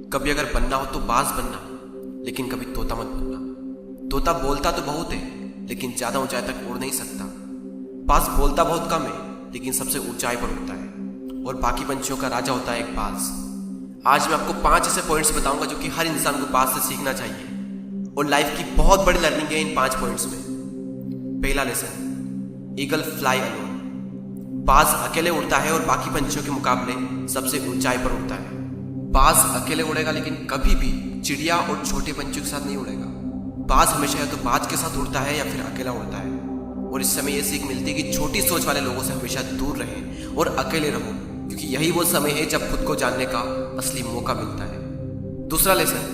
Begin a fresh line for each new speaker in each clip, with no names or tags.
कभी अगर बनना हो तो बाज बनना, लेकिन कभी तोता मत बनना। तोता बोलता तो बहुत है, लेकिन ज्यादा ऊंचाई तक उड़ नहीं सकता। बाज बोलता बहुत कम है, लेकिन सबसे ऊंचाई पर उड़ता है और बाकी पंछियों का राजा होता है एक बाज। आज मैं आपको 5 ऐसे पॉइंट्स बताऊंगा जो कि हर इंसान को बाज से सीखना चाहिए और लाइफ की बहुत बड़ी लर्निंग है इन 5 पॉइंट्स में। पहला लेसन, ईगल फ्लाई अलोन। बाज अकेले उड़ता है और बाकी पंछियों के मुकाबले सबसे ऊंचाई पर उड़ता है। बाज अकेले उड़ेगा, लेकिन कभी भी चिड़िया और छोटे पंछियों के साथ नहीं उड़ेगा। बाज हमेशा या तो बाज के साथ उड़ता है या फिर अकेला उड़ता है। और इस समय यह सीख मिलती है कि छोटी सोच वाले लोगों से हमेशा दूर रहें और अकेले रहो, क्योंकि यही वो समय है जब खुद को जानने का असली मौका मिलता है। दूसरा लेसन,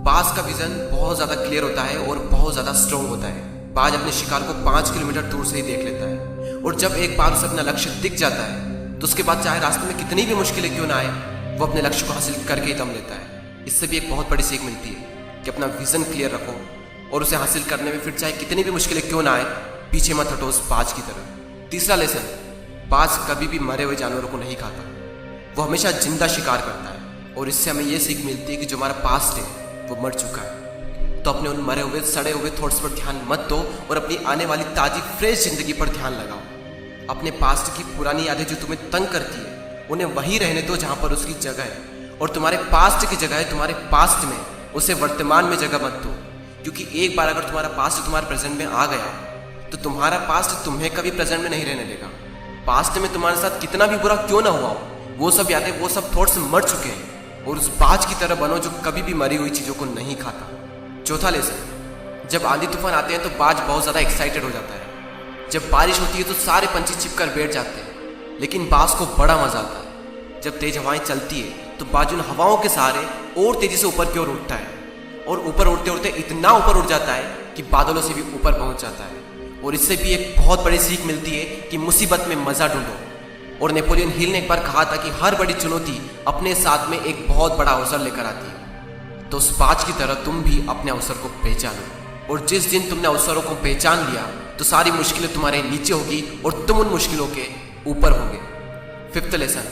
बाज का विजन बहुत ज्यादा क्लियर होता है और बहुत ज्यादा स्ट्रॉन्ग होता है। बाज अपने शिकार को 5 किलोमीटर दूर से ही देख लेता है और जब एक बार उसे अपना लक्ष्य दिख जाता है तो उसके बाद चाहे रास्ते में कितनी भी मुश्किलें क्यों ना आए, वो अपने लक्ष्य को हासिल करके ही दम लेता है। इससे भी एक बहुत बड़ी सीख मिलती है कि अपना विजन क्लियर रखो और उसे हासिल करने में फिर चाहे कितनी भी मुश्किलें क्यों ना आए, पीछे मत हटो उस बाज की तरह। तीसरा लेसन, बाज कभी भी मरे हुए जानवरों को नहीं खाता, वो हमेशा जिंदा शिकार करता है। और इससे हमें यह सीख मिलती है कि जो हमारा पास्ट है वो मर चुका है, तो अपने उन मरे हुए सड़े हुए थॉट्स पर ध्यान मत दो और अपनी आने वाली ताजी फ्रेश जिंदगी पर ध्यान लगाओ। अपने पास्ट की पुरानी यादें जो तुम्हें तंग करती है उन्हें वहीं रहने दो जहां पर उसकी जगह है, और तुम्हारे पास्ट की जगह है तुम्हारे पास्ट में, उसे वर्तमान में जगह मत दो। क्योंकि एक बार अगर तुम्हारा पास्ट तुम्हारे प्रेजेंट में आ गया तो तुम्हारा पास्ट तुम्हें कभी प्रेजेंट में नहीं रहने देगा। पास्ट में तुम्हारे साथ कितना भी बुरा क्यों ना हुआ हो, वो सब यादें, वो सब थॉट्स मर चुके हैं, और उस बाज की तरह बनो जो कभी भी मरी हुई चीजों को नहीं खाता। चौथा लेसन, जब आंधी तूफान आते हैं तो बाज बहुत ज्यादा एक्साइटेड हो जाता है। जब बारिश होती है तो सारे पंछी छिपकर बैठ जाते हैं, लेकिन बाज को बड़ा मजा आता है। जब तेज हवाएं चलती है तो बाज उन हवाओं के सहारे और तेजी से ऊपर की ओर उठता है, और ऊपर उड़ते उड़ते इतना ऊपर उड़ जाता है कि बादलों से भी ऊपर पहुंच जाता है। और इससे भी एक बहुत बड़ी सीख मिलती है कि मुसीबत में मजा ढूंढो। और नेपोलियन हिल ने एक बार कहा था कि हर बड़ी चुनौती अपने साथ में एक बहुत बड़ा अवसर लेकर आती है। तो उस बाज की तरह तुम भी अपने अवसर को पहचानो, और जिस दिन तुमने अवसरों को पहचान लिया तो सारी मुश्किलें तुम्हारे नीचे होगी और तुम उन मुश्किलों के ऊपर होंगे। फिफ्थ लेसन,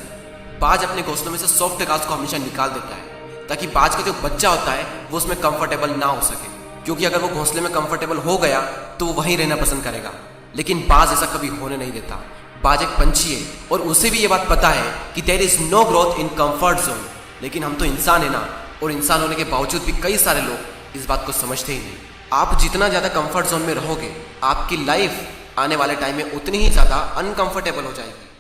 बाज अपने घोंसलों में से सॉफ्ट घास को हमेशा निकाल देता है ताकि बाज का जो बच्चा होता है वो उसमें कंफर्टेबल ना हो सके, क्योंकि अगर वो घोंसले में कंफर्टेबल हो गया तो वो वहीं रहना पसंद करेगा। लेकिन बाज ऐसा कभी होने नहीं देता। बाज एक पंछी है और उसे भी ये बात पता है कि there is no growth in comfort zone. लेकिन हम तो इंसान है ना, और इंसान होने के बावजूद भी कई सारे लोग इस बात को समझते ही नहीं। आप जितना ज्यादा कंफर्ट जोन में रहोगे, आपकी लाइफ आने वाले टाइम में उतनी ही ज्यादा अनकंफर्टेबल हो जाएगी।